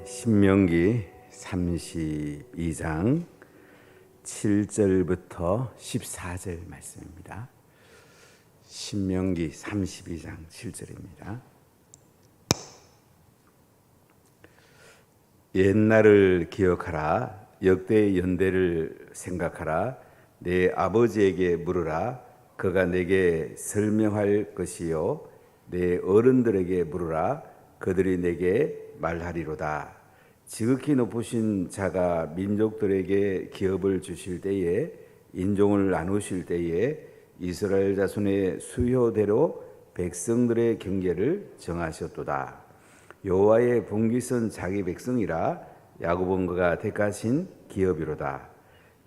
신명기 32장 7절부터 14절 말씀입니다. 신명기 32장 7절입니다. 옛날을 기억하라. 역대의 연대를 생각하라. 내 아버지에게 물으라. 그가 내게 설명할 것이요 내 어른들에게 물으라. 그들이 내게 말하리로다. 지극히 높으신 자가 민족들에게 기업을 주실 때에, 인종을 나누실 때에 이스라엘 자손의 수효대로 백성들의 경계를 정하셨도다. 여호와의 분깃은 자기 백성이라. 야곱은 그가 택하신 기업이로다.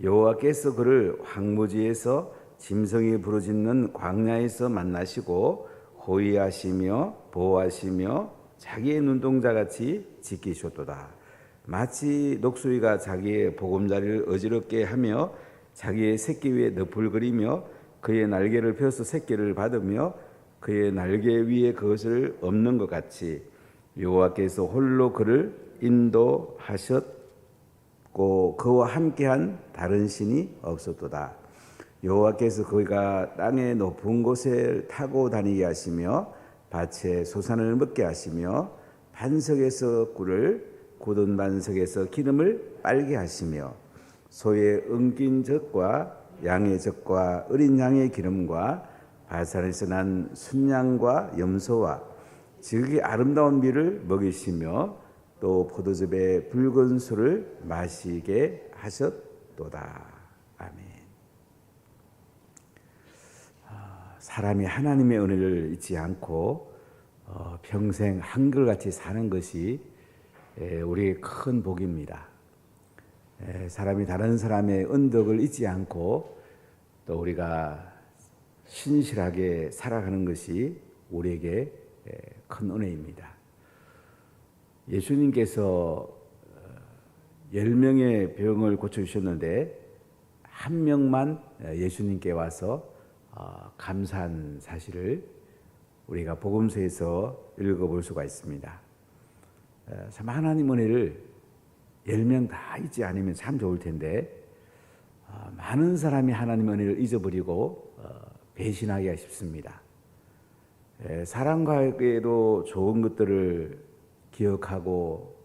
여호와께서 그를 황무지에서 짐승이 부르짖는 광야에서 만나시고 호위하시며 보호하시며 자기의 눈동자같이 지키셨도다. 마치 녹수이가 자기의 보금자리를 어지럽게 하며 자기의 새끼 위에 늪을 그리며 그의 날개를 펴서 새끼를 받으며 그의 날개 위에 그것을 엎는 것 같이 여호와께서 홀로 그를 인도하셨고 그와 함께한 다른 신이 없었도다. 여호와께서 그가 땅의 높은 곳에 타고 다니게 하시며 밭에 소산을 먹게 하시며 반석에서 꿀을, 굳은 반석에서 기름을 빨게 하시며 소의 엉킨 젖과 양의 젖과 어린 양의 기름과 바산에서 난 순양과 염소와 지극히 아름다운 밀을 먹이시며 또 포도즙의 붉은 술을 마시게 하셨도다. 아멘. 사람이 하나님의 은혜를 잊지 않고 평생 한결같이 사는 것이 우리의 큰 복입니다. 사람이 다른 사람의 은덕을 잊지 않고 또 우리가 신실하게 살아가는 것이 우리에게 큰 은혜입니다. 예수님께서 10명의 병을 고쳐주셨는데 한 명만 예수님께 와서 감사한 사실을 우리가 복음서에서 읽어볼 수가 있습니다. 참 하나님 은혜를 10명 다 잊지 않으면 참 좋을 텐데 많은 사람이 하나님 은혜를 잊어버리고 배신하기가 쉽습니다. 사람과에게도 좋은 것들을 기억하고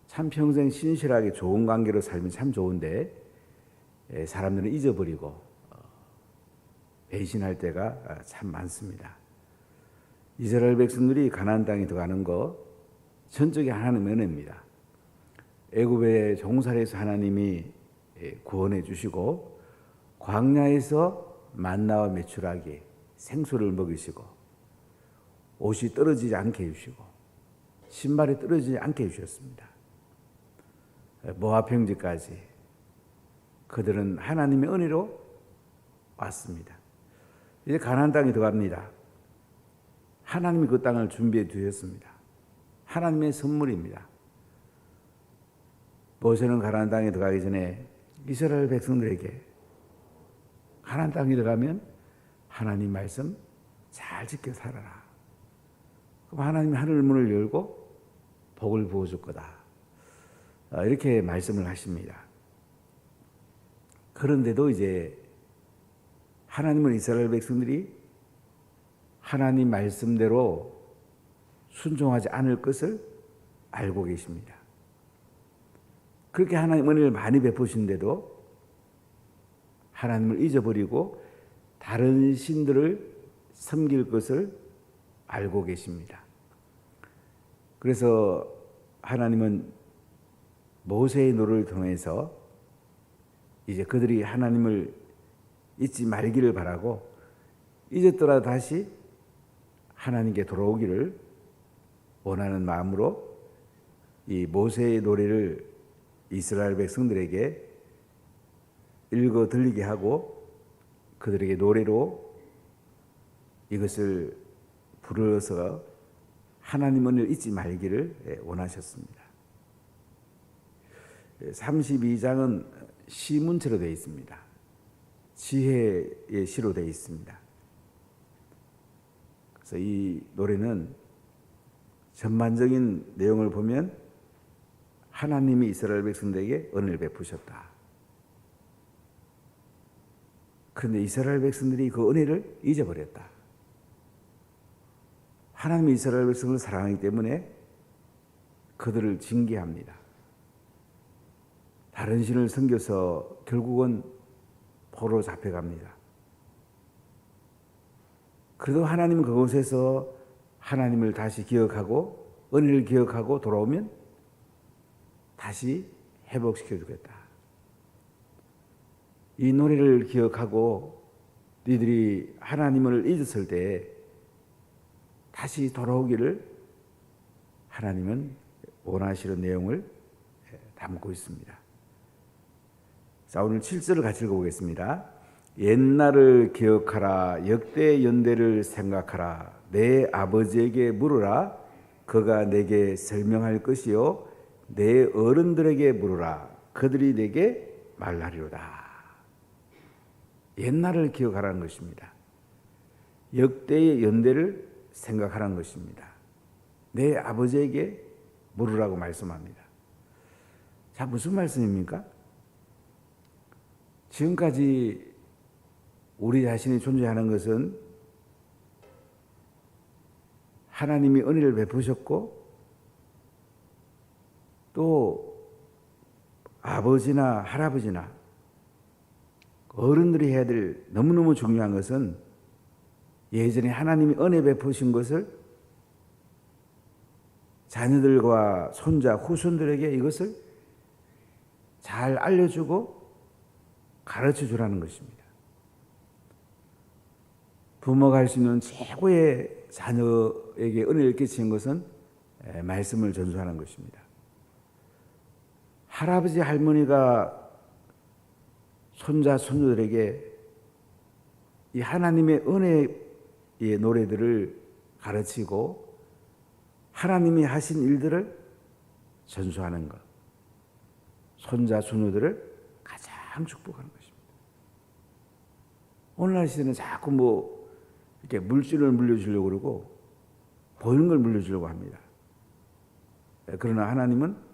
참 평생 신실하게 좋은 관계로 살면 참 좋은데 사람들은 잊어버리고 배신할 때가 참 많습니다. 이스라엘 백성들이 가나안 땅에 들어가는 거 전적인 하나님의 은혜입니다. 애굽의 종살이에서 하나님이 구원해 주시고 광야에서 만나와 메추라기 생수를 먹이시고 옷이 떨어지지 않게 해주시고 신발이 떨어지지 않게 해주셨습니다. 모압 평지까지 그들은 하나님의 은혜로 왔습니다. 이제 가나안 땅에 들어갑니다. 하나님이 그 땅을 준비해 두셨습니다. 하나님의 선물입니다. 모세는 가나안 땅에 들어가기 전에 이스라엘 백성들에게 가나안 땅에 들어가면 하나님 말씀 잘 지켜 살아라. 그럼 하나님이 하늘 문을 열고 복을 부어줄 거다. 이렇게 말씀을 하십니다. 그런데도 이제 하나님은 이스라엘 백성들이 하나님 말씀대로 순종하지 않을 것을 알고 계십니다. 그렇게 하나님 은혜를 많이 베푸신데도 하나님을 잊어버리고 다른 신들을 섬길 것을 알고 계십니다. 그래서 하나님은 모세의 노를 통해서 이제 그들이 하나님을 잊지 말기를 바라고 잊었더라도 다시 하나님께 돌아오기를 원하는 마음으로 이 모세의 노래를 이스라엘 백성들에게 읽어 들리게 하고 그들에게 노래로 이것을 불러서 하나님 은혜를 잊지 말기를 원하셨습니다. 32장은 시문체로 되어 있습니다. 지혜의 시로 되어 있습니다. 그래서 이 노래는 전반적인 내용을 보면 하나님이 이스라엘 백성들에게 은혜를 베푸셨다. 그런데 이스라엘 백성들이 그 은혜를 잊어버렸다. 하나님이 이스라엘 백성을 사랑하기 때문에 그들을 징계합니다. 다른 신을 섬겨서 결국은 포로 잡혀갑니다. 그래도 하나님은 그곳에서 하나님을 다시 기억하고 은혜를 기억하고 돌아오면 다시 회복시켜 주겠다. 이 노래를 기억하고 너희들이 하나님을 잊었을 때 다시 돌아오기를 하나님은 원하시는 내용을 담고 있습니다. 자, 오늘 7절을 같이 읽어보겠습니다. 옛날을 기억하라. 역대 연대를 생각하라. 내 아버지에게 물으라. 그가 내게 설명할 것이요 내 어른들에게 물으라. 그들이 내게 말하리로다. 옛날을 기억하라는 것입니다. 역대의 연대를 생각하라는 것입니다. 내 아버지에게 물으라고 말씀합니다. 자, 무슨 말씀입니까? 지금까지 우리 자신이 존재하는 것은 하나님이 은혜를 베푸셨고 또 아버지나 할아버지나 어른들이 해야 될 너무너무 중요한 것은 예전에 하나님이 은혜 베푸신 것을 자녀들과 손자, 후손들에게 이것을 잘 알려주고 가르쳐 주라는 것입니다. 부모가 할 수 있는 최고의 자녀에게 은혜를 끼치는 것은 말씀을 전수하는 것입니다. 할아버지, 할머니가 손자, 손녀들에게 이 하나님의 은혜의 노래들을 가르치고 하나님이 하신 일들을 전수하는 것, 손자, 손녀들을 가장 축복하는 것입니다. 오늘날 시대는 자꾸 이렇게 물질을 물려주려고 그러고 보이는 걸 물려주려고 합니다. 그러나 하나님은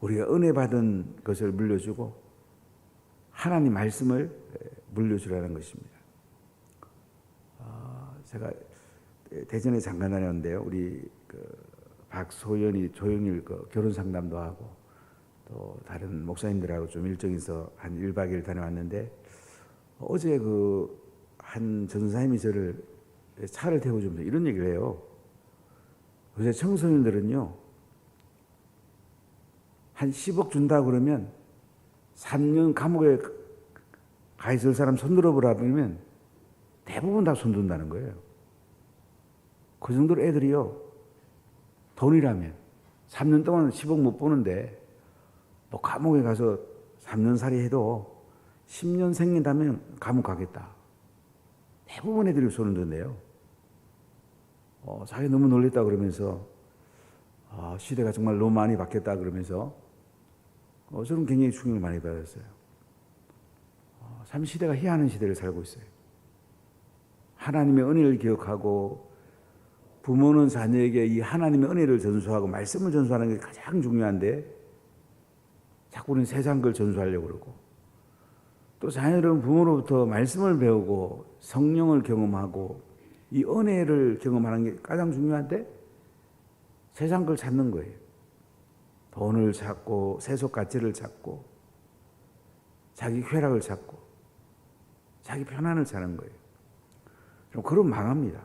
우리가 은혜 받은 것을 물려주고 하나님 말씀을 물려주라는 것입니다. 제가 대전에 잠깐 다녔는데요. 우리 박소연이 조용일 결혼 상담도 하고 또 다른 목사님들하고 좀 일정이 있어 한 1박 2일 다녀왔는데 어제 한 전사님이 저를 차를 태워주면서 이런 얘기를 해요. 요새 청소년들은요 한 10억 준다 그러면 3년 감옥에 가 있을 사람 손들어 보라 그러면 대부분 다 손든다는 거예요. 그 정도로 애들이요 돈이라면 3년 동안 10억 못 버는데 감옥에 가서 3년 살이 해도 10년 생긴다면 감옥 가겠다. 대부분 애들이 손을 든대요. 자기 너무 놀랬다 그러면서 시대가 정말 너무 많이 바뀌었다 그러면서 저는 굉장히 충격을 많이 받았어요. 참 시대가 희한한 시대를 살고 있어요. 하나님의 은혜를 기억하고 부모는 자녀에게 이 하나님의 은혜를 전수하고 말씀을 전수하는 게 가장 중요한데 자꾸 우리는 세상 걸 전수하려고 그러고 또 자녀들은 부모로부터 말씀을 배우고 성령을 경험하고 이 은혜를 경험하는 게 가장 중요한데 세상 걸 찾는 거예요. 돈을 찾고 세속 가치를 찾고 자기 쾌락을 찾고 자기 편안을 찾는 거예요. 그럼 망합니다.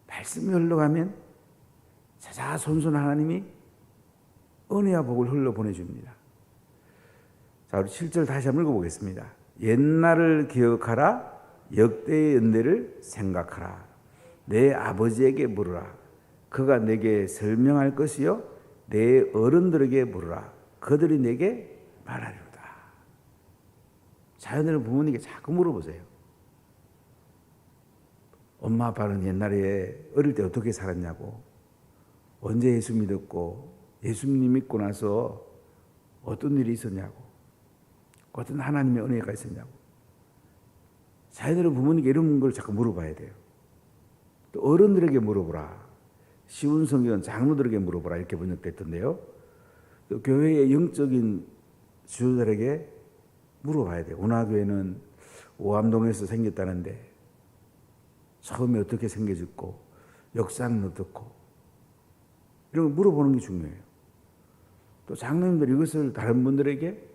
말씀이 흘러가면 자자손손 하나님이 은혜와 복을 흘러 보내줍니다. 자, 우리 7절 다시 한번 읽어보겠습니다. 옛날을 기억하라. 역대의 연대를 생각하라. 내 아버지에게 물으라. 그가 내게 설명할 것이요 내 어른들에게 물으라. 그들이 내게 말하리로다. 자녀들은 부모님께 자꾸 물어보세요. 엄마 아빠는 옛날에 어릴 때 어떻게 살았냐고, 언제 예수 믿었고 예수님 믿고 나서 어떤 일이 있었냐고, 어떤 하나님의 은혜가 있었냐고. 자녀들은 부모님께 이런 걸 자꾸 물어봐야 돼요. 또 어른들에게 물어보라. 쉬운 성경은 장로들에게 물어보라 이렇게 번역됐던데요. 또 교회의 영적인 지도자들에게 물어봐야 돼요. 운하교회는 오암동에서 생겼다는데 처음에 어떻게 생겨졌고 역사는 어떻고 이런 거 물어보는 게 중요해요. 또 장로님들이 이것을 다른 분들에게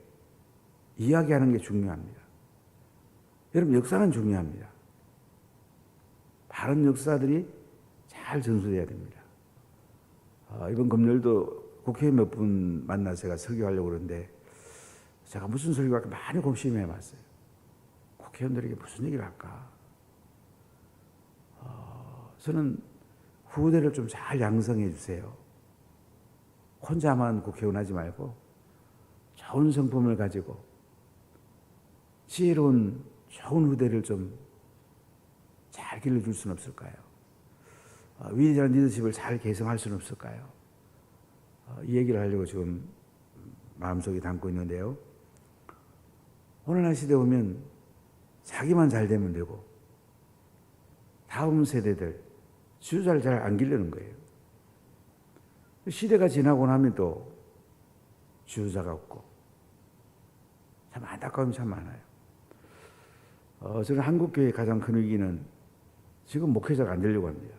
이야기하는 게 중요합니다. 여러분 역사는 중요합니다. 바른 역사들이 잘 전수돼야 됩니다. 이번 금요일도 국회의원 몇 분 만나 제가 설교하려고 그러는데 제가 무슨 설교할까 많이 고심해 봤어요. 국회의원들에게 무슨 얘기를 할까? 저는 후대를 좀 잘 양성해 주세요. 혼자만 국회의원 하지 말고 좋은 성품을 가지고 지혜로운 좋은 후대를 좀 잘 길러줄 수는 없을까요? 위대한 리더십을 잘 개성할 수는 없을까요? 이 얘기를 하려고 지금 마음속에 담고 있는데요. 오늘날 시대에 보면 자기만 잘 되면 되고 다음 세대들 지도자를 잘 안 기르는 거예요. 시대가 지나고 나면 또 지도자가 없고 참 안타까움이 참 많아요. 저는 한국교회의 가장 큰 위기는 지금 목회자가 안 되려고 합니다.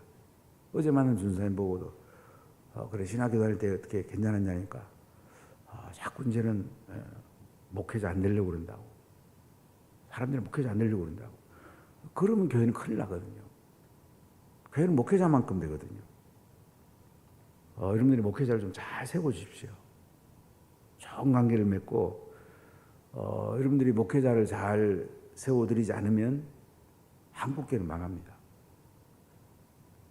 어제 만난 준사님 보고도 그래 신학교 다닐 때 어떻게 괜찮았냐니까 자꾸 이제는 목회자 안 되려고 그런다고. 사람들이 목회자 안 되려고 그런다고. 그러면 교회는 큰일 나거든요. 교회는 목회자만큼 되거든요. 여러분들이 목회자를 좀 잘 세워주십시오. 좋은 관계를 맺고 여러분들이 목회자를 잘 세워드리지 않으면 한국교회는 망합니다.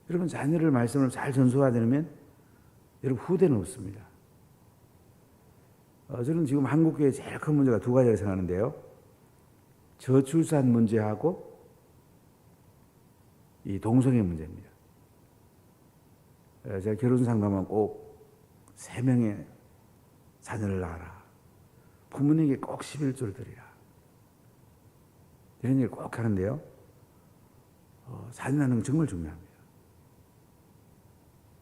여러분 자녀를 말씀을 잘 전수하려면 여러분 후대는 없습니다. 저는 지금 한국교회의 제일 큰 문제가 두 가지라고 생각하는데요. 저출산 문제하고 이 동성애 문제입니다. 제가 결혼 상담하면 꼭 3명의 자녀를 낳아라. 부모님에게 꼭 11조를 드리라. 이런 얘기를 꼭 하는데요. 자녀 낳는 건 정말 중요합니다.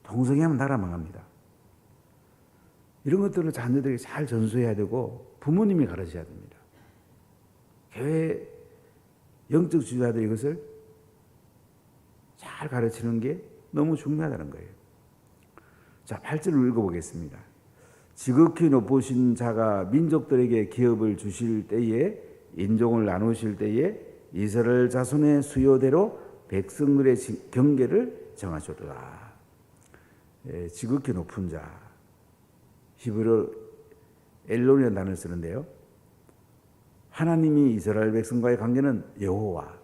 동성애하면 나라 망합니다. 이런 것들을 자녀들에게 잘 전수해야 되고 부모님이 가르쳐야 됩니다. 교회 영적 지도자들이 이것을 잘 가르치는 게 너무 중요하다는 거예요. 자, 8절을 읽어보겠습니다. 지극히 높으신 자가 민족들에게 기업을 주실 때에 인종을 나누실 때에 이스라엘 자손의 수요대로 백성들의 경계를 정하셨도다. 지극히 높은 자, 히브리어 엘론이라는 단어를 쓰는데요. 하나님이 이스라엘 백성과의 관계는 여호와.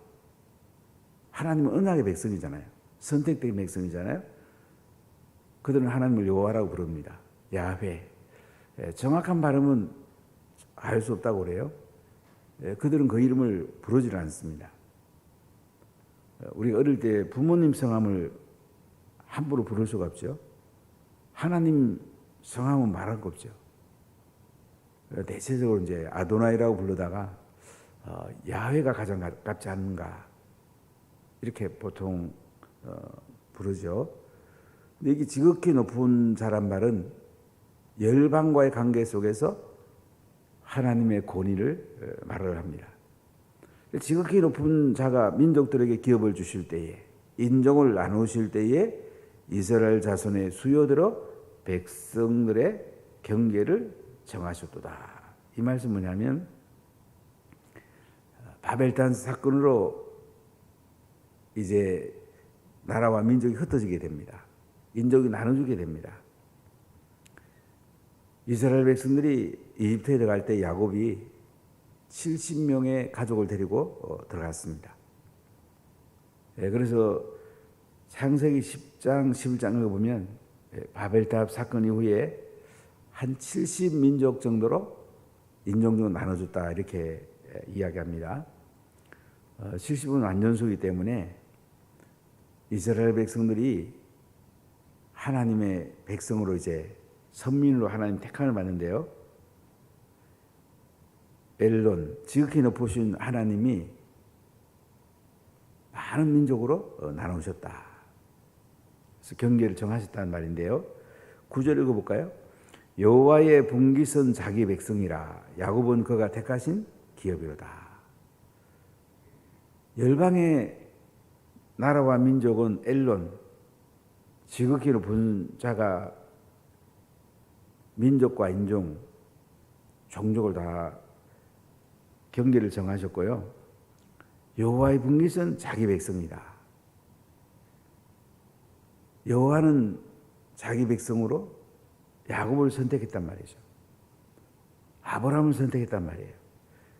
하나님은 언약의 백성이잖아요. 선택된 백성이잖아요. 그들은 하나님을 여호와라고 부릅니다. 야훼. 정확한 발음은 알 수 없다고 그래요. 그들은 그 이름을 부르지를 않습니다. 우리 어릴 때 부모님 성함을 함부로 부를 수가 없죠. 하나님 성함은 말할 거 없죠. 대체적으로 이제 아도나이라고 부르다가 야훼가 가장 가깝지 않는가 이렇게 보통 부르죠. 근데 이게 지극히 높은 자란 말은 열방과의 관계 속에서 하나님의 권위를 말을 합니다. 지극히 높은 자가 민족들에게 기업을 주실 때에 인종을 나누실 때에 이스라엘 자손의 수요대로 백성들의 경계를 정하셨도다. 이 말씀 뭐냐면 바벨탄 사건으로 이제 나라와 민족이 흩어지게 됩니다. 인종이 나눠지게 됩니다. 이스라엘 백성들이 이집트에 들어갈 때 야곱이 70명의 가족을 데리고 들어갔습니다. 그래서 창세기 10장, 11장을 보면 바벨탑 사건 이후에 한 70민족 정도로 인종적으로 나눠줬다 이렇게 이야기합니다. 70은 완전수이기 때문에 이스라엘 백성들이 하나님의 백성으로 이제 선민으로 하나님 택함을 받는데요. 엘론, 지극히 높으신 하나님이 많은 민족으로 나누셨다. 그래서 경계를 정하셨다는 말인데요. 9절 읽어볼까요? 여호와의 분깃은 자기 백성이라 야곱은 그가 택하신 기업이로다. 열방의 나라와 민족은 엘론, 지극히로 본 자가 민족과 인종, 종족을 다 경계를 정하셨고요. 여호와의 분깃은 자기 백성이다. 여호와는 자기 백성으로 야곱을 선택했단 말이죠. 아브라함을 선택했단 말이에요.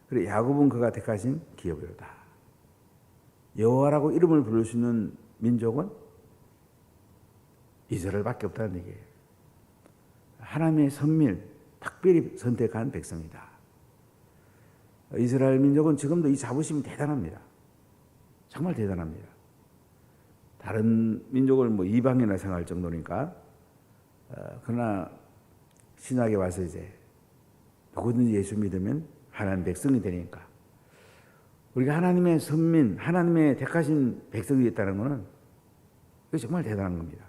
그래 야곱은 그가 택하신 기업이로다. 여호와라고 이름을 부를 수 있는 민족은 이스라엘밖에 없다는 얘기예요. 하나님의 선밀, 특별히 선택한 백성이다. 이스라엘 민족은 지금도 이 자부심이 대단합니다. 정말 대단합니다. 다른 민족을 뭐 이방이나 생각할 정도니까. 그러나 신약에 와서 이제 누구든지 예수 믿으면 하나님 백성이 되니까 우리가 하나님의 선민, 하나님의 택하신 백성이 있다는 것은 그게 정말 대단한 겁니다.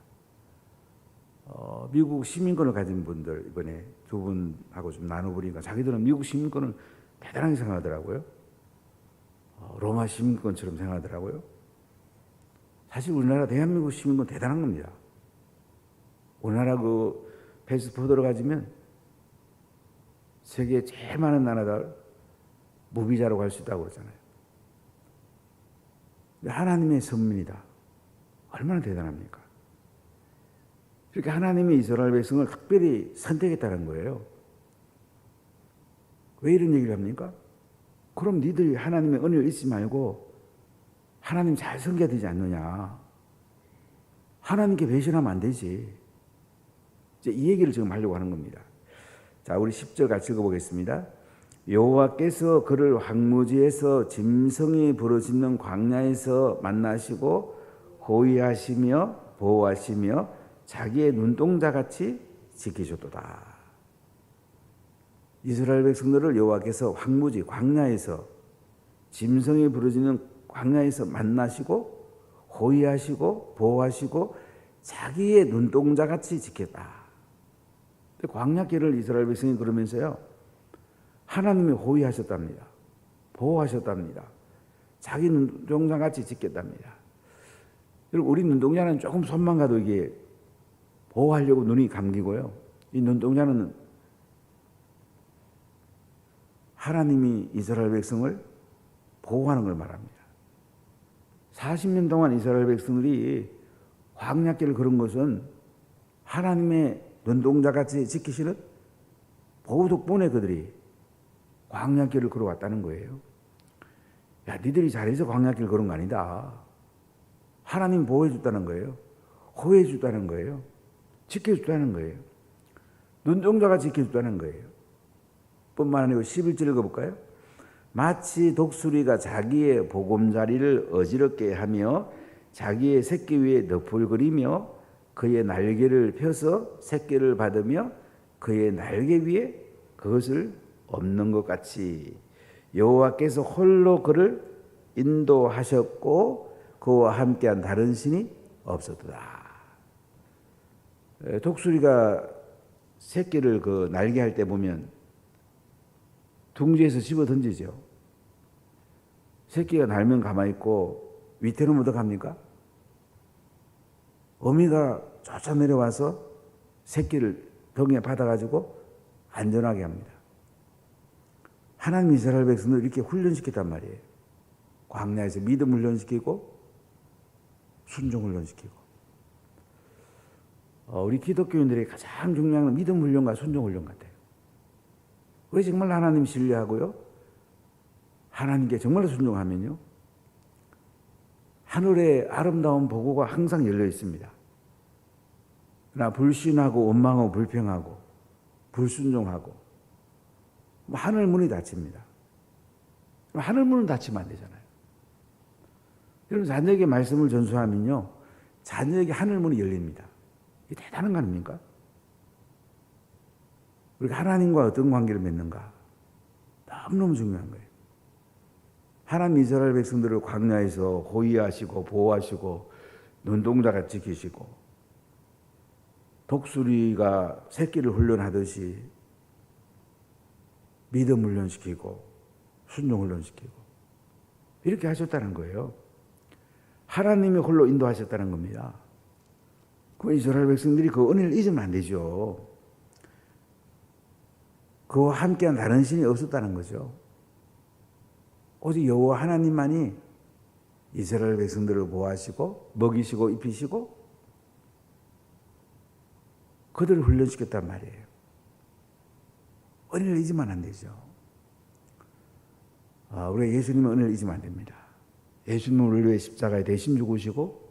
미국 시민권을 가진 분들 이번에 두 분하고 좀 나눠보니까 자기들은 미국 시민권을 대단하게 생각하더라고요. 로마 시민권처럼 생각하더라고요. 사실 우리나라 대한민국 시민권 대단한 겁니다. 우리나라 그 패스포드로 가지면 세계 제일 많은 나라들 무비자로 갈 수 있다고 그러잖아요. 하나님의 선민이다. 얼마나 대단합니까? 이렇게 하나님이 이스라엘 백성을 특별히 선택했다는 거예요. 왜 이런 얘기를 합니까? 그럼 니들이 하나님의 은혜를 잊지 말고 하나님 잘 섬겨야 되지 않느냐. 하나님께 배신하면 안 되지. 이제 이 얘기를 지금 하려고 하는 겁니다. 자, 우리 10절 같이 읽어보겠습니다. 여호와께서 그를 황무지에서 짐승이 부르짖는 광야에서 만나시고 호위하시며 보호하시며 자기의 눈동자같이 지키셨도다. 이스라엘 백성들을 여호와께서 황무지 광야에서 짐승이 부르짖는 광야에서 만나시고 호위하시고 보호하시고 자기의 눈동자같이 지켰다. 광야길을 이스라엘 백성이 그러면서요. 하나님이 호위하셨답니다. 보호하셨답니다. 자기 눈동자같이 지켰답니다. 여러분 우리 눈동자는 조금 손만 가도 이게 보호하려고 눈이 감기고요. 이 눈동자는 하나님이 이스라엘 백성을 보호하는 걸 말합니다. 40년 동안 이스라엘 백성들이 광야길을 걸은 것은 하나님의 눈동자같이 지키시는 보호 덕분에 그들이 광야길을 걸어왔다는 거예요. 야, 니들이 잘해서 광야길 걸은 거 아니다. 하나님 보호해 줬다는 거예요. 호해해 줬다는 거예요. 지켜줬다는 거예요. 눈동자가 지켜줬다는 거예요. 뿐만 아니고 11절 읽어볼까요? 마치 독수리가 자기의 보금자리를 어지럽게 하며 자기의 새끼 위에 늪을 그리며 그의 날개를 펴서 새끼를 받으며 그의 날개 위에 그것을 엎는 것 같이 여호와께서 홀로 그를 인도하셨고 그와 함께한 다른 신이 없었도다. 독수리가 새끼를 그 날개 할 때 보면 둥지에서 집어 던지죠. 새끼가 날면 가만히 있고 밑에는 못 갑니까? 어미가 쫓아 내려와서 새끼를 덩이에 받아가지고 안전하게 합니다. 하나님 이스라엘 백성을 이렇게 훈련시켰단 말이에요. 광야에서 믿음 훈련시키고 순종 훈련시키고. 우리 기독교인들의 가장 중요한 건 믿음 훈련과 순종 훈련 같아요. 왜 정말 하나님 신뢰하고요? 하나님께 정말 순종하면요. 하늘의 아름다운 보고가 항상 열려 있습니다. 그러나 불신하고 원망하고 불평하고 불순종하고 하늘 문이 닫힙니다. 하늘 문은 닫히면 안 되잖아요. 여러분 자녀에게 말씀을 전수하면요. 자녀에게 하늘 문이 열립니다. 이게 대단한 거 아닙니까? 우리가 하나님과 어떤 관계를 맺는가 너무너무 중요한 거예요. 하나님 이스라엘 백성들을 광야에서 호위하시고 보호하시고 눈동자같이 지키시고 독수리가 새끼를 훈련하듯이 믿음 훈련시키고 순종 훈련시키고 이렇게 하셨다는 거예요. 하나님이 홀로 인도하셨다는 겁니다. 그 이스라엘 백성들이 그 은혜를 잊으면 안 되죠. 그와 함께한 다른 신이 없었다는 거죠. 오직 여호와 하나님만이 이스라엘 백성들을 보호하시고 먹이시고 입히시고 그들을 훈련시켰단 말이에요. 은혜를 잊으면 안 되죠. 우리가 예수님의 은혜를 잊으면 안 됩니다. 예수님은 우리를 위해 십자가에 대신 죽으시고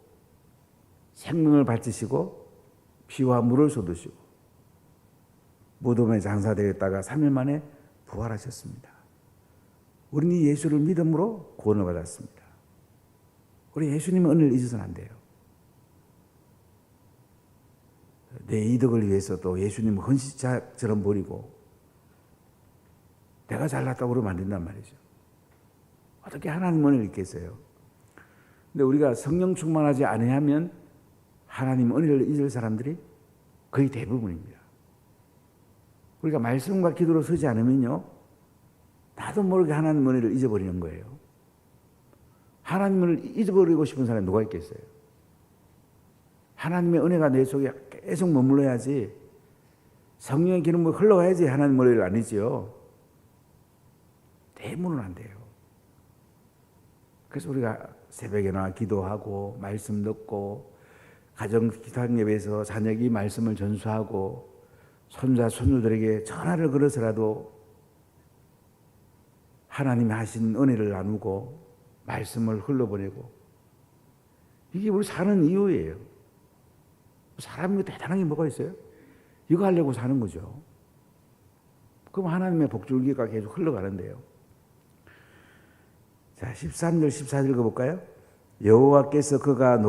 생명을 바치시고 피와 물을 쏟으시고 무덤에 장사되었다가 3일 만에 부활하셨습니다. 우리는 예수를 믿음으로 구원을 받았습니다. 우리 예수님의 은혜를 잊어서는 안 돼요. 내 이득을 위해서 또 예수님을 헌신자처럼 버리고 내가 잘났다고 그러면 안 된단 말이죠. 어떻게 하나님 은혜를 잊겠어요? 근데 우리가 성령 충만하지 아니하면 하나님 은혜를 잊을 사람들이 거의 대부분입니다. 우리가 말씀과 기도로 서지 않으면요, 나도 모르게 하나님 은혜를 잊어버리는 거예요. 하나님을 잊어버리고 싶은 사람이 누가 있겠어요? 하나님의 은혜가 내 속에 계속 머물러야지, 성령의 기름이 흘러가야지 하나님 은혜를 안 잊지요. 대부분은 안 돼요. 그래서 우리가 새벽에 나와 기도하고 말씀 듣고 가정 기도하는 예배에서 자녀에게 말씀을 전수하고 손자 손녀들에게 전화를 걸어서라도 하나님이 하신 은혜를 나누고 말씀을 흘러보내고 이게 우리 사는 이유예요. 사람이 대단한 게 뭐가 있어요? 이거 하려고 사는 거죠. 그럼 하나님의 복줄기가 계속 흘러가는데요. 자, 13절 14절 읽어볼까요? 여호와께서 그가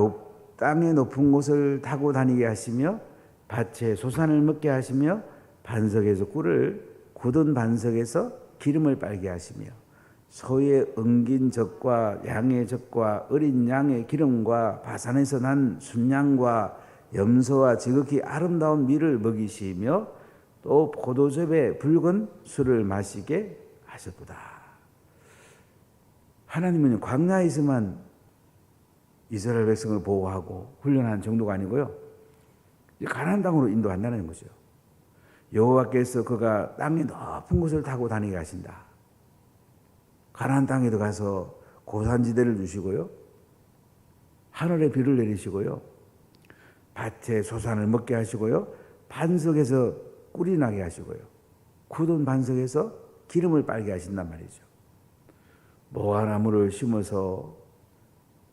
땅의 높은 곳을 타고 다니게 하시며 밭에 소산을 먹게 하시며 반석에서 꿀을 굳은 반석에서 기름을 빨게 하시며 소의 엉긴 젖과 양의 젖과 어린 양의 기름과 바산에서 난 순양과 염소와 지극히 아름다운 밀을 먹이시며 또 포도즙에 붉은 술을 마시게 하셨도다. 하나님은 광야에서만 이스라엘 백성을 보호하고 훈련한 정도가 아니고요, 가나안 땅으로 인도한다는 거죠. 여호와께서 그가 땅의 높은 곳을 타고 다니게 하신다. 가나안 땅에 들어가서 고산지대를 주시고요, 하늘에 비를 내리시고요, 밭에 소산을 먹게 하시고요, 반석에서 꿀이 나게 하시고요, 굳은 반석에서 기름을 빨게 하신단 말이죠. 모아나무를 심어서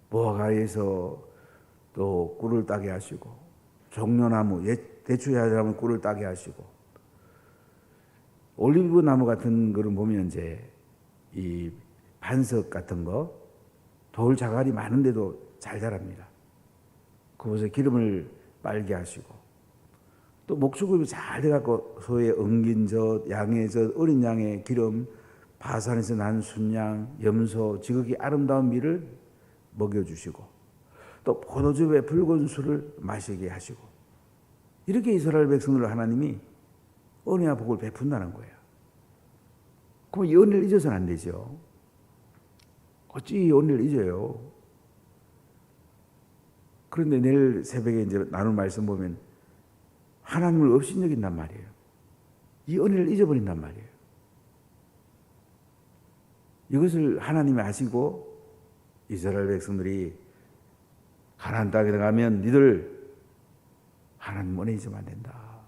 모아가에서 또 꿀을 따게 하시고, 종려나무, 대추야나무 꿀을 따게 하시고, 올리브 나무 같은 거를 보면 이제 이 반석 같은 거, 돌 자갈이 많은데도 잘 자랍니다. 그곳에 기름을 빨게 하시고, 또 목수급이 잘 돼갖고 소의 엉긴 젖, 양의 젖, 어린 양의 기름, 바산에서 난 순양, 염소, 지극히 아름다운 밀을 먹여주시고, 또 포도즙에 붉은 술을 마시게 하시고, 이렇게 이스라엘 백성들을 하나님이 은혜와 복을 베푼다는 거예요. 그럼 이 은혜를 잊어서는 안 되죠. 어찌 이 은혜를 잊어요? 그런데 내일 새벽에 이제 나눌 말씀 보면 하나님을 업신여긴단 말이에요. 이 은혜를 잊어버린단 말이에요. 이것을 하나님이 아시고 이스라엘 백성들이 가나안 땅에 들어가면 니들 하나님 은혜 잊으면 안 된다.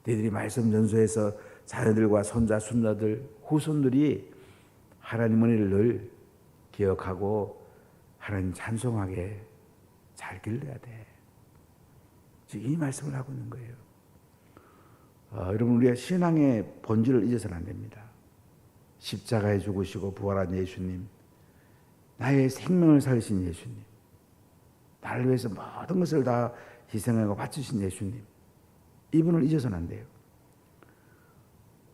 너희들이 말씀 전수해서 자녀들과 손자, 손자들, 후손들이 하나님 은혜를 늘 기억하고 하나님 찬송하게 잘 길러야 돼. 지금 이 말씀을 하고 있는 거예요. 여러분, 우리가 신앙의 본질을 잊어서는 안 됩니다. 십자가에 죽으시고 부활한 예수님, 나의 생명을 살리신 예수님, 나를 위해서 모든 것을 다 희생하고 바치신 예수님, 이분을 잊어서는 안 돼요.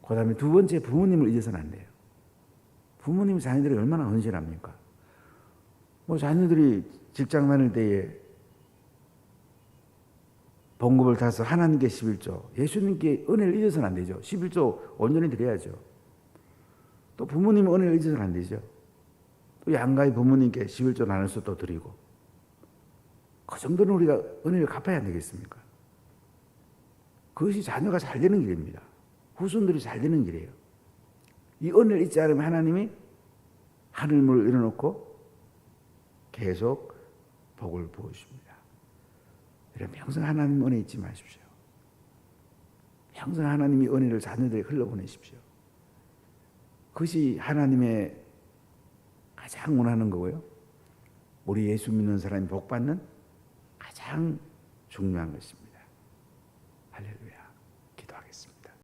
그 다음에 두 번째, 부모님을 잊어서는 안 돼요. 부모님이 자녀들이 얼마나 헌신합니까? 자녀들이 직장 다닐 때에 봉급을 타서 하나님께 11조, 예수님께 은혜를 잊어서는 안 되죠. 11조 온전히 드려야죠. 또 부모님 은혜를 잊어서는 안 되죠. 또 양가의 부모님께 11조 나눠서 또 드리고, 그 정도는 우리가 은혜를 갚아야 안 되겠습니까? 그것이 자녀가 잘 되는 길입니다. 후손들이 잘 되는 길이에요. 이 은혜를 잊지 않으면 하나님이 하늘문을 열어놓고 계속 복을 부어주십니다. 여러분, 평생 하나님 은혜 잊지 마십시오. 평생 하나님이 은혜를 자녀들에게 흘러보내십시오. 그것이 하나님의 가장 원하는 거고요. 우리 예수 믿는 사람이 복받는 가장 중요한 것입니다.